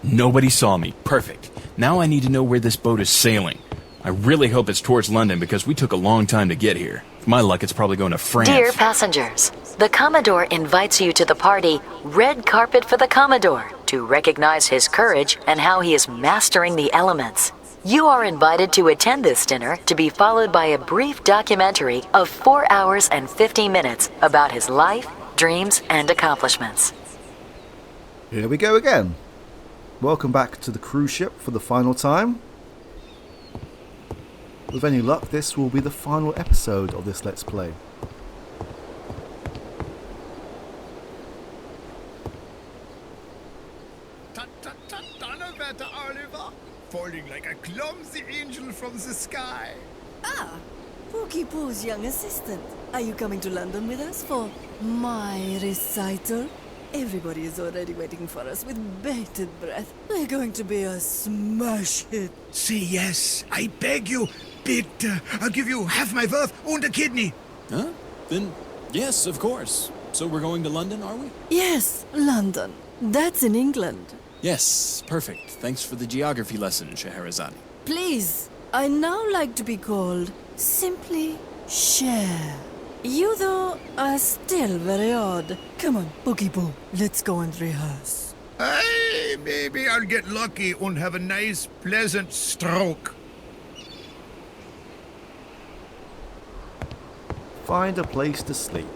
Nobody saw me. Perfect. Now I need to know where this boat is sailing. I really hope it's towards London because we took a long time to get here. With my luck, it's probably going to France. Dear passengers, the Commodore invites you to the party Red Carpet for the Commodore to recognize his courage and how he is mastering the elements. You are invited to attend this dinner to be followed by a brief documentary of 4 hours and 50 minutes about his life, dreams, and accomplishments. Here we go again. Welcome back to the cruise ship for the final time. With any luck, this will be the final episode of this Let's Play. Donnerwetter, Oliver! Falling like a clumsy angel from the sky. Ah, Pookie Pooh's young assistant. Are you coming to London with us for my recital? Everybody is already waiting for us with bated breath. We're going to be a smash hit. Say yes, I beg you. Bitte, I'll give you half my worth and a kidney. Huh? Then, yes, of course. So we're going to London, are we? Yes, London. That's in England. Yes, perfect. Thanks for the geography lesson, Scheherazade. Please, I now like to be called simply Cher. You, though, are still very odd. Come on, Pookie Pooh, let's go and rehearse. Hey, maybe I'll get lucky and have a nice, pleasant stroke. Find a place to sleep.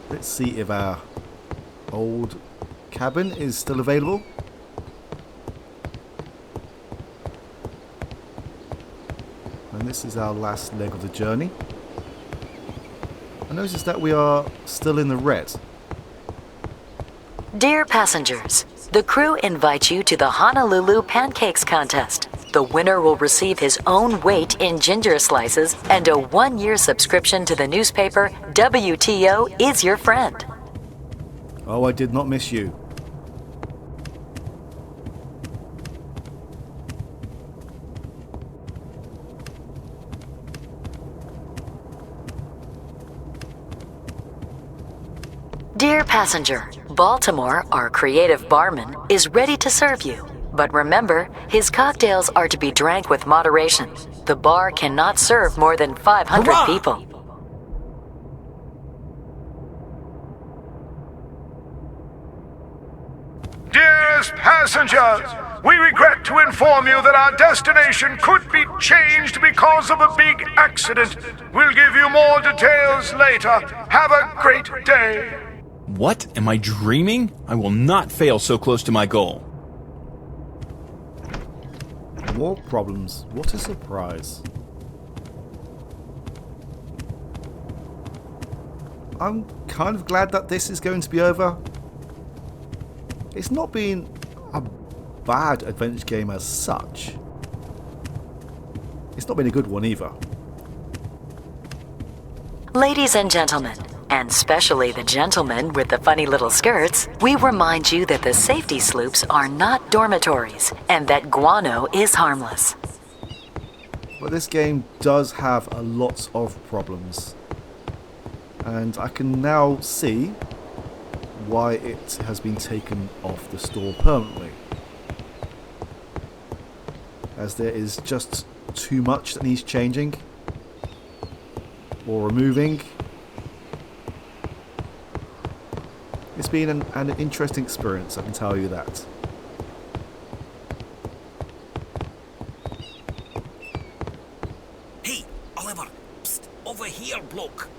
Let's see if our old cabin is still available. And this is our last leg of the journey. I notice that we are still in the red. Dear passengers, the crew invites you to the Honolulu Pancakes Contest. The winner will receive his own weight in ginger slices and a 1-year subscription to the newspaper WTO is Your Friend. Oh, I did not miss you. Dear passenger, Baltimore, our creative barman, is ready to serve you. But remember, his cocktails are to be drank with moderation. The bar cannot serve more than 500 Hurrah! people. Dearest passengers, we regret to inform you that our destination could be changed because of a big accident. We'll give you more details later. Have a great day. What? Am I dreaming? I will not fail so close to my goal. More problems. What a surprise. I'm kind of glad that this is going to be over. It's not been a bad adventure game as such. It's not been a good one either. Ladies and gentlemen, and especially the gentlemen with the funny little skirts, we remind you that the safety sloops are not dormitories and that guano is harmless. But this game does have a lot of problems. And I can now see why it has been taken off the store permanently. As there is just too much that needs changing or removing. It's been an interesting experience, I can tell you that. Hey, Oliver! Psst, over here, bloke!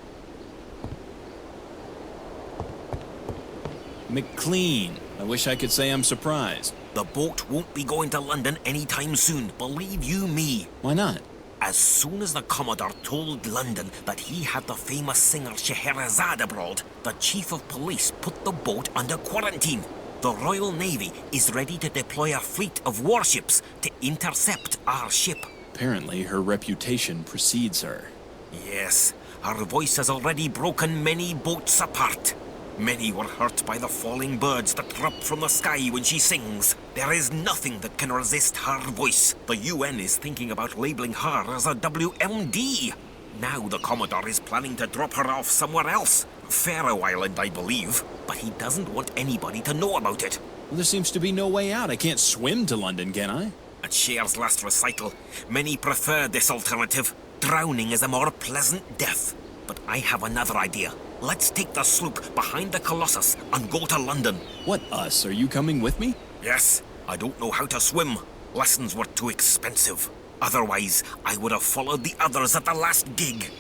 McLean. I wish I could say I'm surprised. The boat won't be going to London anytime soon, believe you me. Why not? As soon as the Commodore told London that he had the famous singer Scheherazade abroad, the Chief of Police put the boat under quarantine. The Royal Navy is ready to deploy a fleet of warships to intercept our ship. Apparently, her reputation precedes her. Yes, her voice has already broken many boats apart. Many were hurt by the falling birds that drop from the sky when she sings. There is nothing that can resist her voice. The UN is thinking about labeling her as a WMD. Now the Commodore is planning to drop her off somewhere else. Faroe Island, I believe. But he doesn't want anybody to know about it. Well, there seems to be no way out. I can't swim to London, can I? At Cher's last recital, many prefer this alternative. Drowning is a more pleasant death. But I have another idea. Let's take the sloop behind the Colossus and go to London. What, us? Are you coming with me? Yes, I don't know how to swim. Lessons were too expensive. Otherwise, I would have followed the others at the last gig.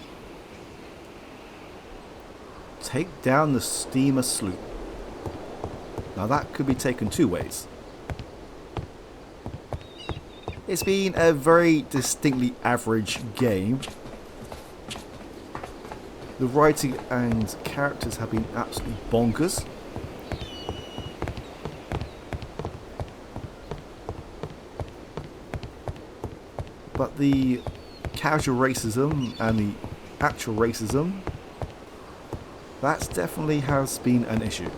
Take down the steamer sloop. Now that could be taken two ways. It's been a very distinctly average game. The writing and characters have been absolutely bonkers. But the casual racism and the actual racism, that definitely has been an issue.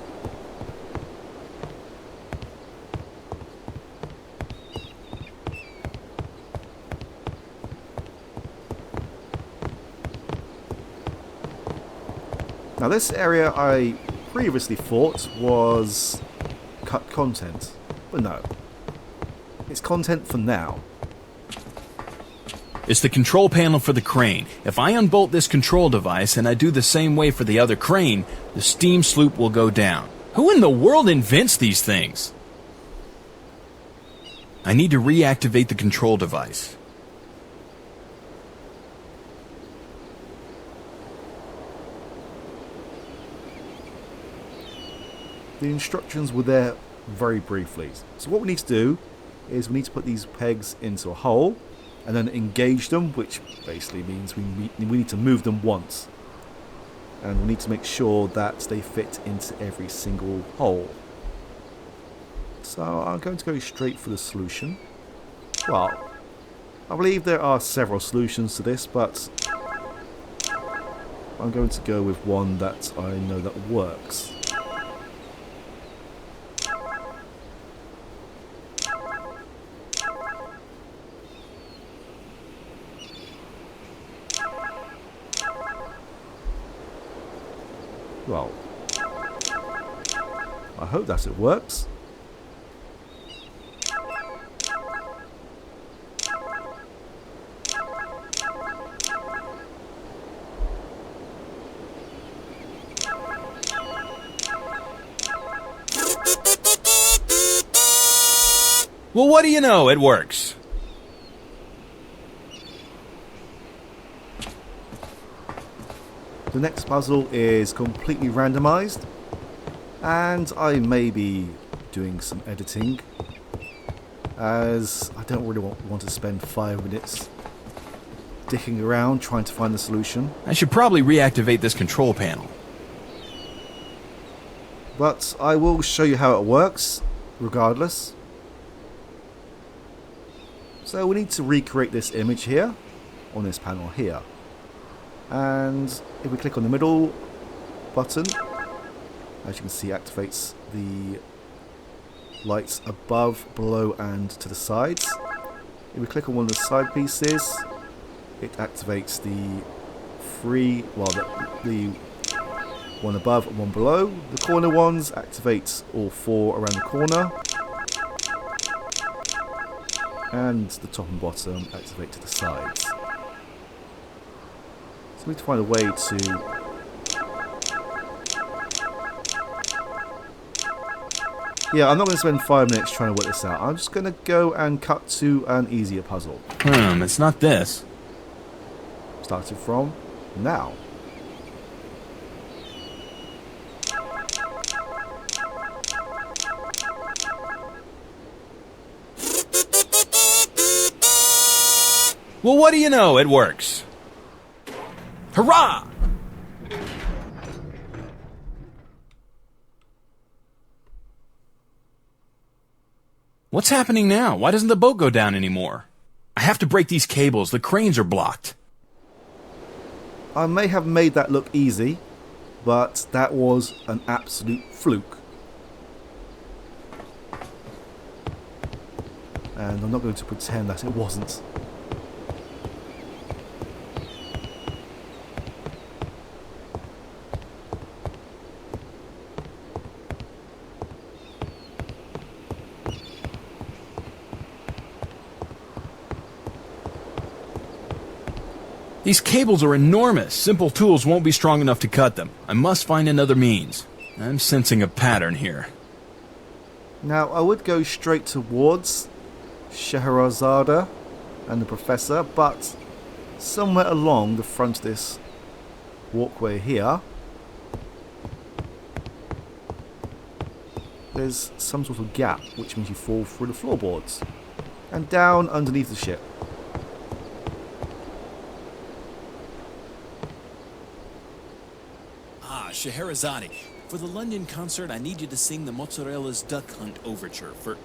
Now this area I previously thought was cut content, but no. It's content for now. It's the control panel for the crane. If I unbolt this control device and I do the same way for the other crane, the steam sloop will go down. Who in the world invents these things? I need to reactivate the control device. The instructions were there very briefly. So what we need to do is we need to put these pegs into a hole and then engage them, which basically means we need to move them once. And we need to make sure that they fit into every single hole. So I'm going to go straight for the solution. Well, I believe there are several solutions to this, but I'm going to go with one that I know that works. Well, I hope that it works. Well, what do you know? It works. The next puzzle is completely randomized, and I may be doing some editing, as I don't really want to spend 5 minutes dicking around trying to find the solution. I should probably reactivate this control panel. But I will show you how it works, regardless. So we need to recreate this image here, on this panel here. And if we click on the middle button, as you can see, activates the lights above, below and to the sides. If we click on one of the side pieces, it activates the the one above and one below. The corner ones activate all 4 around the corner. And the top and bottom activate to the sides. So we need to find a way to I'm not going to spend 5 minutes trying to work this out. I'm just going to go and cut to an easier puzzle. It's not this. Starting from now. Well, what do you know? It works. Hurrah! What's happening now? Why doesn't the boat go down anymore? I have to break these cables. The cranes are blocked. I may have made that look easy, but that was an absolute fluke. And I'm not going to pretend that it wasn't. These cables are enormous. Simple tools won't be strong enough to cut them. I must find another means. I'm sensing a pattern here. Now, I would go straight towards Scheherazade and the Professor, but somewhere along the front of this walkway here, there's some sort of gap, which means you fall through the floorboards and down underneath the ship. Scheherazade. For the London concert, I need you to sing the Mozzarella's Duck Hunt Overture for...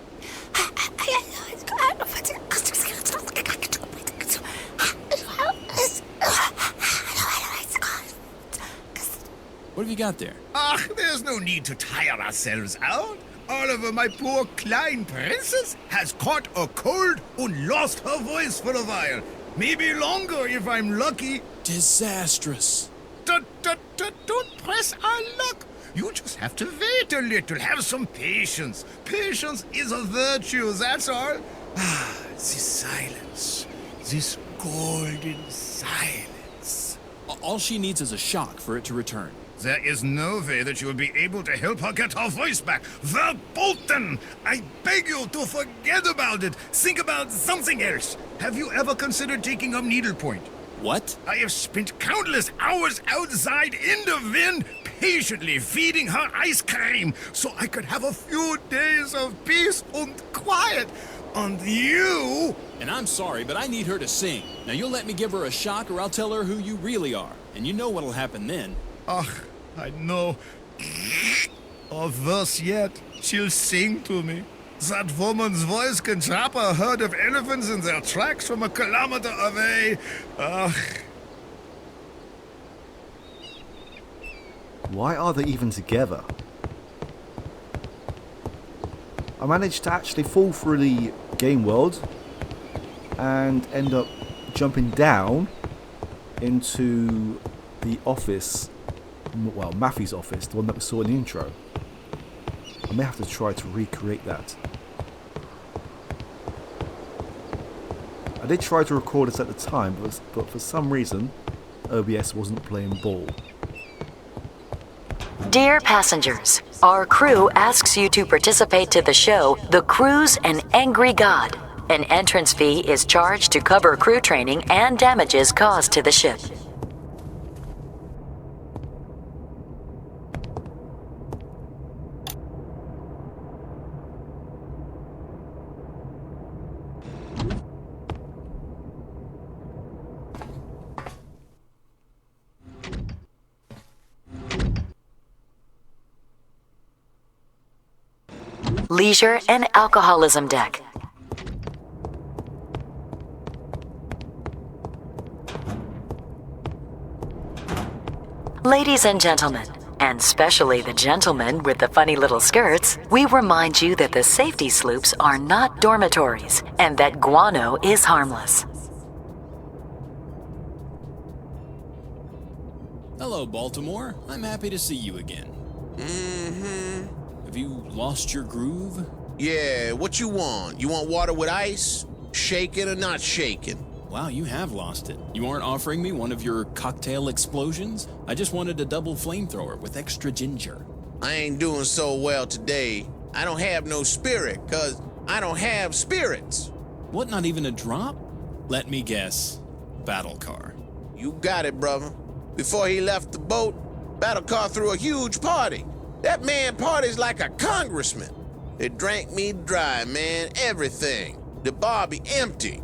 What have you got there? Ah, there's no need to tire ourselves out. Oliver, my poor klein princess, has caught a cold and lost her voice for a while. Maybe longer if I'm lucky. Disastrous. Don't press our luck. You just have to wait a little. Have some patience. Patience is a virtue, that's all. Ah, this silence. This golden silence. All she needs is a shock for it to return. There is no way that you will be able to help her get her voice back. Verboten! I beg you to forget about it. Think about something else. Have you ever considered taking up needlepoint? What? I have spent countless hours outside in the wind, patiently feeding her ice cream, so I could have a few days of peace and quiet. And you... And I'm sorry, but I need her to sing. Now you'll let me give her a shock, or I'll tell her who you really are. And you know what'll happen then. Ach, I know. Or worse yet, she'll sing to me. That woman's voice can trap a herd of elephants in their tracks from a kilometer away. Ugh. Why are they even together? I managed to actually fall through the game world and end up jumping down into the office, well, Maffy's office, the one that we saw in the intro. I may have to try to recreate that. I did try to record this at the time, but for some reason, OBS wasn't playing ball. Dear passengers, our crew asks you to participate to the show, The Cruise An Angry God. An entrance fee is charged to cover crew training and damages caused to the ship. Leisure and alcoholism deck. Ladies and gentlemen, and especially the gentlemen with the funny little skirts, we remind you that the safety sloops are not dormitories and that guano is harmless. Hello, Baltimore. I'm happy to see you again. Have you lost your groove? Yeah, what you want? You want water with ice? Shaken or not shaken? Wow, you have lost it. You aren't offering me one of your cocktail explosions? I just wanted a double flamethrower with extra ginger. I ain't doing so well today. I don't have no spirit, 'cause I don't have spirits. What, not even a drop? Let me guess. Battle car. You got it, brother. Before he left the boat, Battle Car threw a huge party. That man parties like a congressman. They drank me dry, man, everything. The bar be empty.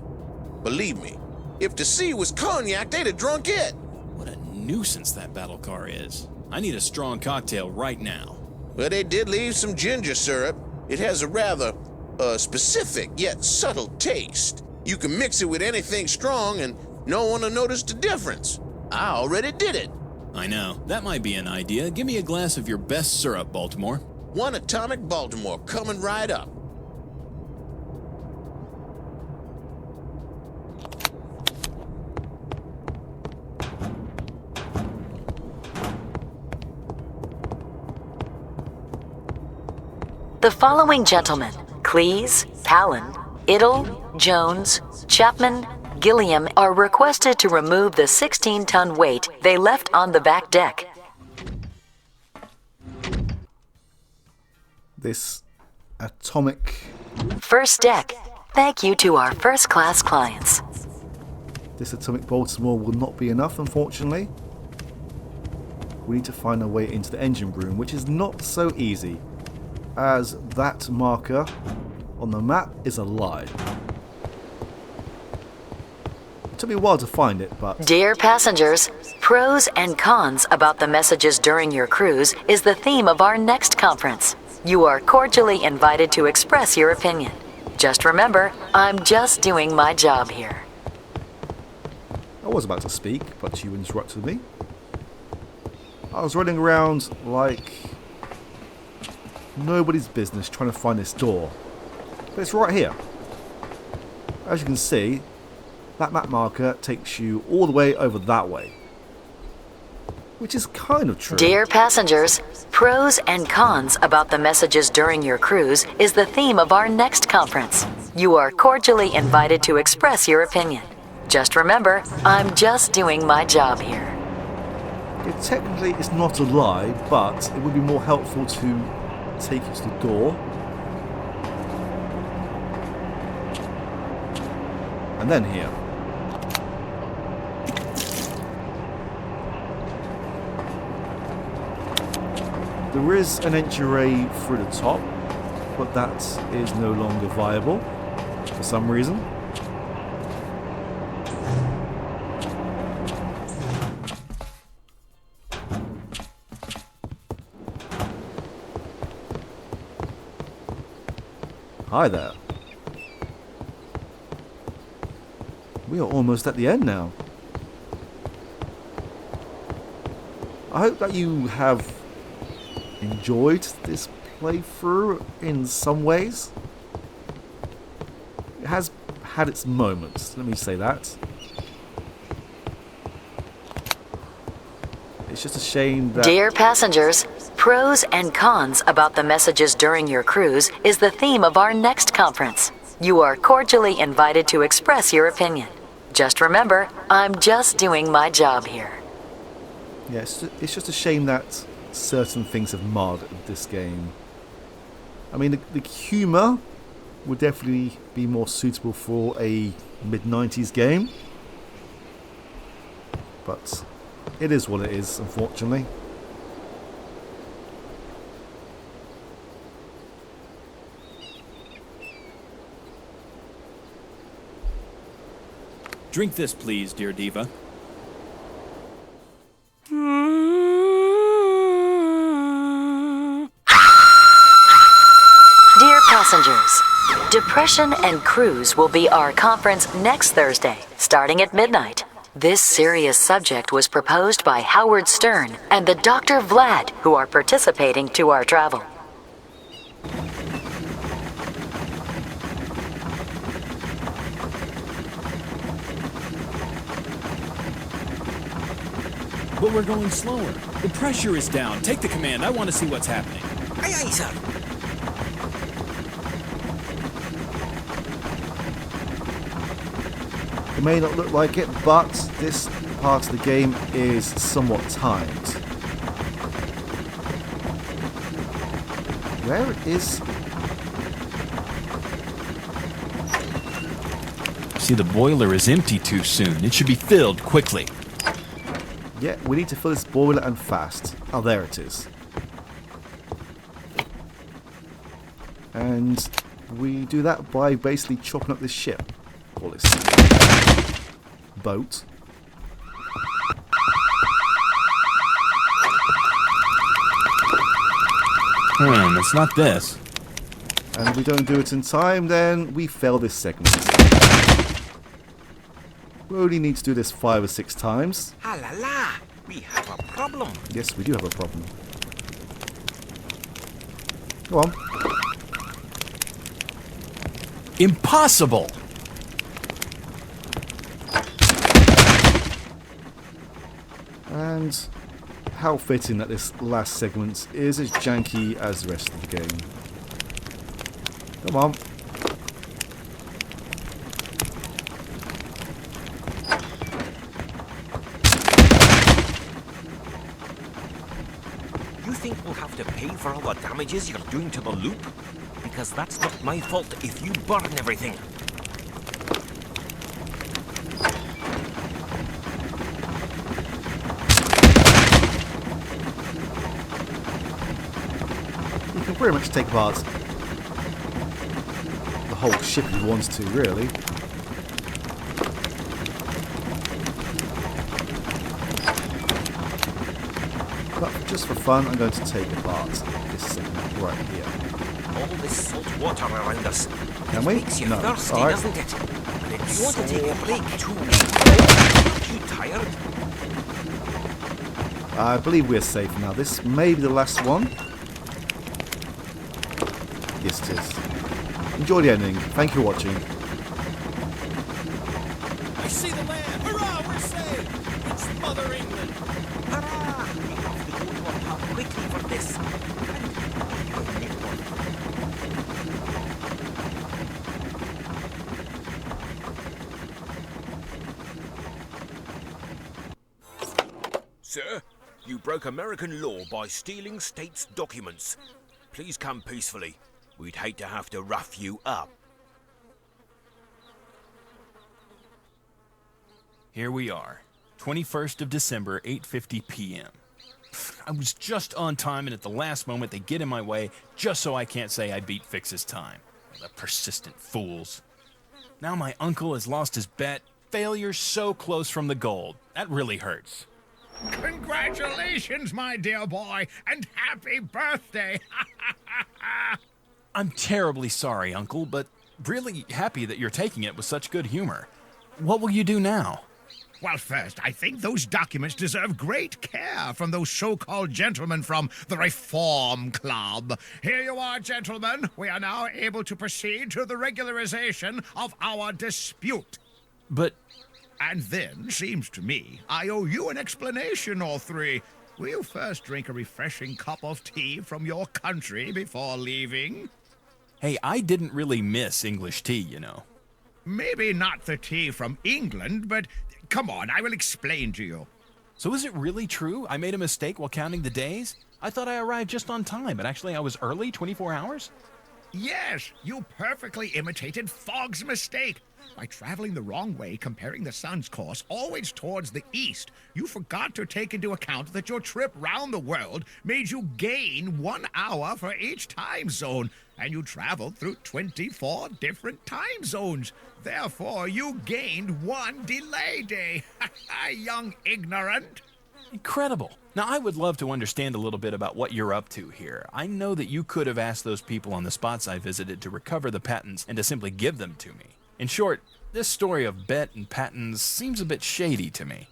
Believe me, if the sea was cognac, they'd have drunk it. What a nuisance that battle car is. I need a strong cocktail right now. Well, they did leave some ginger syrup. It has a rather specific yet subtle taste. You can mix it with anything strong and no one will notice the difference. I already did it. I know. That might be an idea. Give me a glass of your best syrup, Baltimore. One Atomic Baltimore coming right up. The following gentlemen, Cleese, Palin, Iddle, Jones, Chapman, Gilliam are requested to remove the 16-ton weight they left on the back deck. This atomic... First deck, thank you to our first-class clients. This atomic Baltimore will not be enough, unfortunately. We need to find our way into the engine room, which is not so easy, as that marker on the map is a lie. It took me a while to find it, but... Dear passengers, pros and cons about the messages during your cruise is the theme of our next conference. You are cordially invited to express your opinion. Just remember, I'm just doing my job here. I was about to speak, but you interrupted me. I was running around like nobody's business trying to find this door. But it's right here. As you can see, that map marker takes you all the way over that way. Which is kind of true. Dear passengers, pros and cons about the messages during your cruise is the theme of our next conference. You are cordially invited to express your opinion. Just remember, I'm just doing my job here. It technically is not a lie, but it would be more helpful to take you to the door. And then here. There is an entry through the top, but that is no longer viable for some reason. Hi there. We are almost at the end now. I hope that you have enjoyed this playthrough in some ways. It has had its moments, let me say that. It's just a shame that... Dear passengers, pros and cons about the messages during your cruise is the theme of our next conference. You are cordially invited to express your opinion. Just remember, I'm just doing my job here. Yes, it's just a shame that certain things have marred this game. I mean, the humour would definitely be more suitable for a mid-90s game. But it is what it is, unfortunately. Drink this, please, dear Diva. Dear passengers, Depression and Cruise will be our conference next Thursday, starting at midnight. This serious subject was proposed by Howard Stern and the Dr. Vlad, who are participating to our travel. But we're going slower. The pressure is down. Take the command. I want to see what's happening. Aye, aye, sir. It may not look like it, but this part of the game is somewhat timed. Where is... See, the boiler is empty too soon. It should be filled quickly. Yeah, we need to fill this boiler and fast. Oh, there it is. And we do that by basically chopping up this ship. Or this boat. It's not this. And if we don't do it in time, then we fail this segment. We only need to do this 5 or 6 times. Ah la la, we have a problem. Yes, we do have a problem. Go on. Impossible! And how fitting that this last segment is as janky as the rest of the game. Come on. you think we'll have to pay for all the damages you're doing to the loop? Because that's not my fault if you burn everything. He can pretty much take apart the whole ship if he wants to, really. But just for fun, I'm going to take apart this segment right here. All this salt water around us. Can It we? makes you No. thirsty, All right. doesn't it? And it's you want to take a break too. You tired? I believe we're safe now. This may be the last one. Yes, it is. Enjoy the ending. Thank you for watching. I see the land! Hurrah, we're saved! It's Mother England! Hurrah! We have to go to our pub quickly for this. Sir, you broke American law by stealing state's documents. Please come peacefully. We'd hate to have to rough you up. Here we are, 21st of December, 8:50 p.m. I was just on time, and at the last moment they get in my way just so I can't say I beat Fix's time. The persistent fools. Now my uncle has lost his bet. Failure so close from the gold. That really hurts. Congratulations, my dear boy, and happy birthday! I'm terribly sorry, Uncle, but really happy that you're taking it with such good humor. What will you do now? Well, first, I think those documents deserve great care from those so-called gentlemen from the Reform Club. Here you are, gentlemen. We are now able to proceed to the regularization of our dispute. But And then, seems to me, I owe you an explanation or three. Will you first drink a refreshing cup of tea from your country before leaving? hey, I didn't really miss English tea, you know. Maybe not the tea from England, but come on, I will explain to you. So is it really true I made a mistake while counting the days? I thought I arrived just on time, but actually I was early 24 hours? Yes, you perfectly imitated Fogg's mistake. By traveling the wrong way, comparing the sun's course always towards the east, you forgot to take into account that your trip round the world made you gain 1 hour for each time zone, and you traveled through 24 different time zones. Therefore, you gained 1 delay day. Young ignorant. Incredible. Now, I would love to understand a little bit about what you're up to here. I know that you could have asked those people on the spots I visited to recover the patents and to simply give them to me. In short, this story of bet and patents seems a bit shady to me.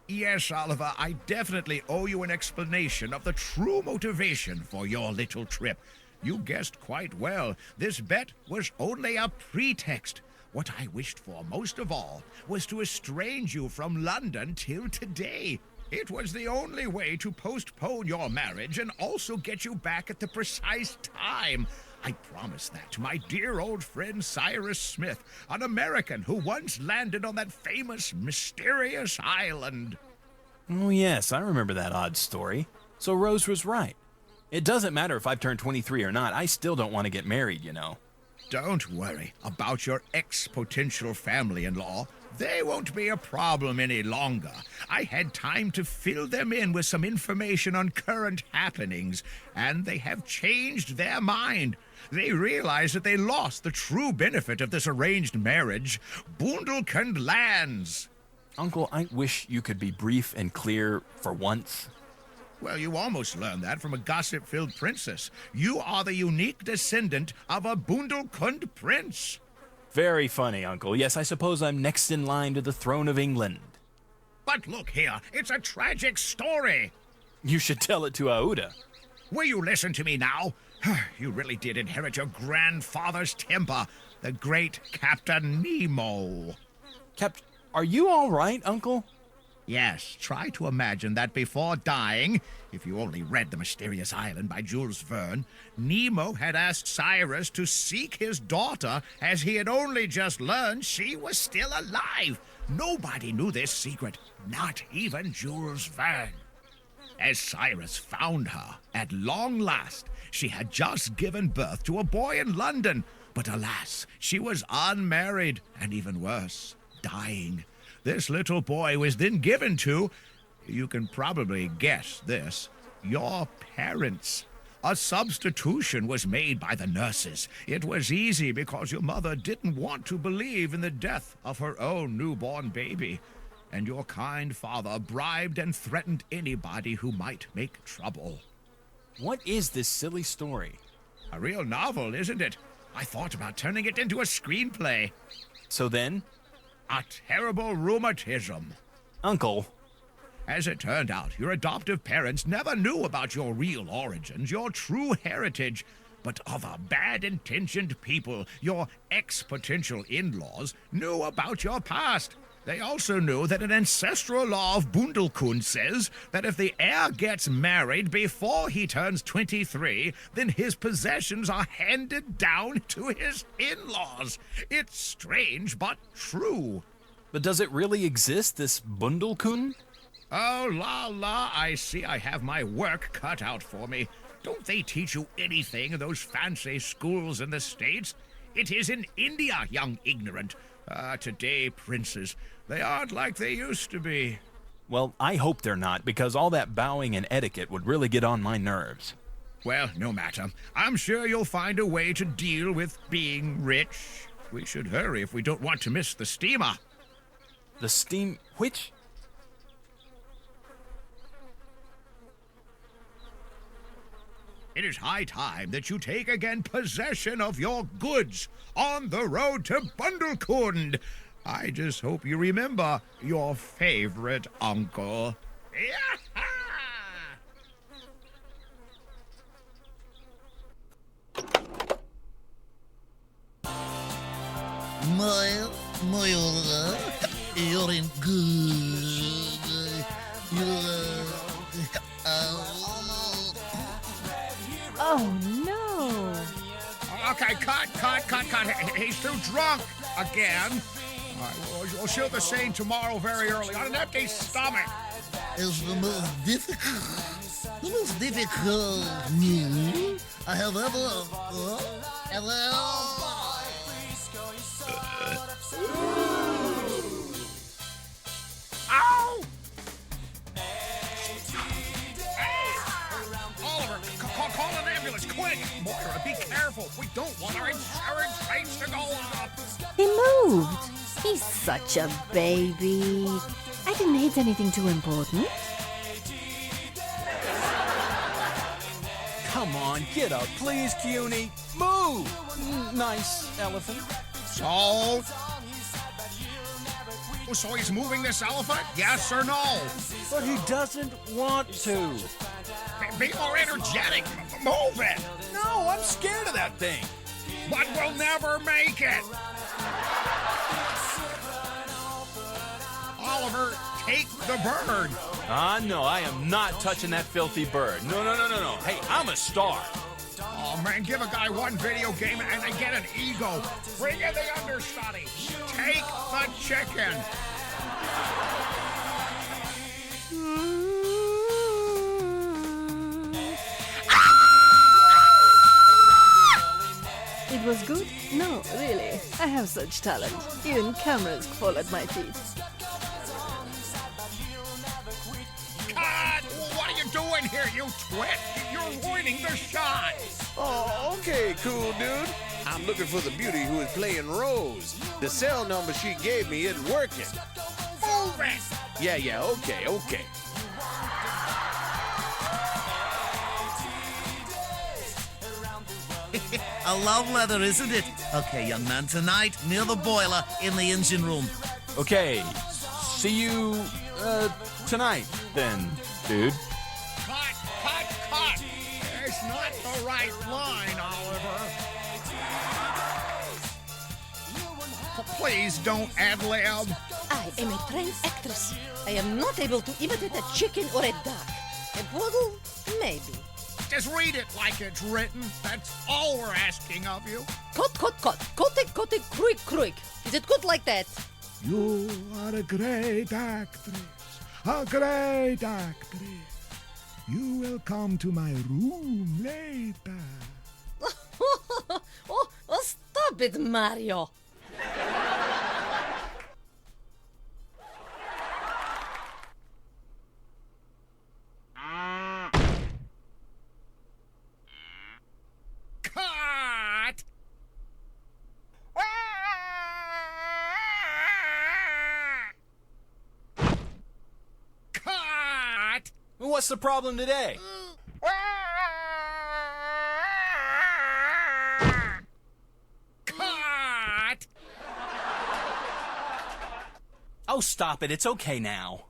Yes, Oliver, I definitely owe you an explanation of the true motivation for your little trip. You guessed quite well. This bet was only a pretext. What I wished for most of all was to estrange you from London till today. It was the only way to postpone your marriage and also get you back at the precise time. I promised that to my dear old friend Cyrus Smith, an American who once landed on that famous mysterious island. Oh yes, I remember that odd story. So Rose was right. It doesn't matter if I've turned 23 or not, I still don't want to get married, you know. Don't worry about your ex-potential family-in-law. They won't be a problem any longer. I had time to fill them in with some information on current happenings, and they have changed their mind. They realize that they lost the true benefit of this arranged marriage, Bundelkund lands. Uncle, I wish you could be brief and clear for once. Well, you almost learned that from a gossip-filled princess. You are the unique descendant of a Bundelkund prince. Very funny, Uncle. Yes, I suppose I'm next in line to the throne of England. But look here, it's a tragic story. You should tell it to Aouda. Will you listen to me now? You really did inherit your grandfather's temper, the great Captain Nemo. Are you all right, Uncle? Yes, try to imagine that before dying, if you only read The Mysterious Island by Jules Verne, Nemo had asked Cyrus to seek his daughter as he had only just learned she was still alive. Nobody knew this secret, not even Jules Verne. as Cyrus found her, at long last, she had just given birth to a boy in London. But alas, she was unmarried, and even worse, dying. This little boy was then given to, you can probably guess this, your parents. A substitution was made by the nurses. It was easy because your mother didn't want to believe in the death of her own newborn baby. And your kind father bribed and threatened anybody who might make trouble. What is this silly story? A real novel, isn't it? I thought about turning it into a screenplay. So then? A terrible rheumatism. Uncle. As it turned out, your adoptive parents never knew about your real origins, your true heritage. But other bad-intentioned people, your ex-potential in-laws, knew about your past. They also knew that an ancestral law of Bundelkund says that if the heir gets married before he turns 23, then his possessions are handed down to his in-laws. It's strange, but true. But does it really exist, this Bundelkund? Oh, la, I see I have my work cut out for me. Don't they teach you anything in those fancy schools in the States? It is in India, young ignorant. Today, princes, they aren't like they used to be. Well, I hope they're not, because all that bowing and etiquette would really get on my nerves. Well, no matter. I'm sure you'll find a way to deal with being rich. We should hurry if we don't want to miss the steamer. The steam... which? It is high time that you take again possession of your goods on the road to Bundelkund. I just hope you remember your favorite uncle. You're in good. Oh no! Okay, cut. He's too drunk again. All right, we'll shoot the scene tomorrow very early on an empty stomach. It's the most difficult meal I have ever. Ow! Oliver, call an ambulance, quick! Moira, be careful. We don't want our insurance rates to go up. He moved. He's such a baby. I didn't hit anything too important. Come on, get up, please, Cuny. Move! Nice elephant. So he's moving this elephant? Yes or no? But he doesn't want to. Be more energetic. Move it. No, I'm scared of that thing. But we'll never make it. Oliver, take the bird. No, I am not touching that filthy bird. No. Hey, I'm a star. Oh, man, give a guy one video game and they get an ego. Bring in the understudy. Take the chicken. It was good? No, really. I have such talent. Even cameras fall at my feet. Cut! What are you doing here, you twit? You're ruining the shot. Oh, okay, cool dude. I'm looking for the beauty who is playing Rose. The cell number she gave me isn't working. Move it! Yeah, okay. A love letter, isn't it? Okay, young man, tonight, near the boiler in the engine room. Okay, see you, tonight, then, dude. Cut! There's not the right line, Oliver. Please don't ad-lib. I am a trained actress. I am not able to imitate a chicken or a duck. A poodle? Maybe. Just read it like it's written. That's all we're asking of you. Cut. Kote, kruik. Is it good like that? You are a great actress. A great actress. You will come to my room later. Oh, stop it, Mario. Cut! Cut! What's the problem today? Cut! Oh, stop it. It's okay now.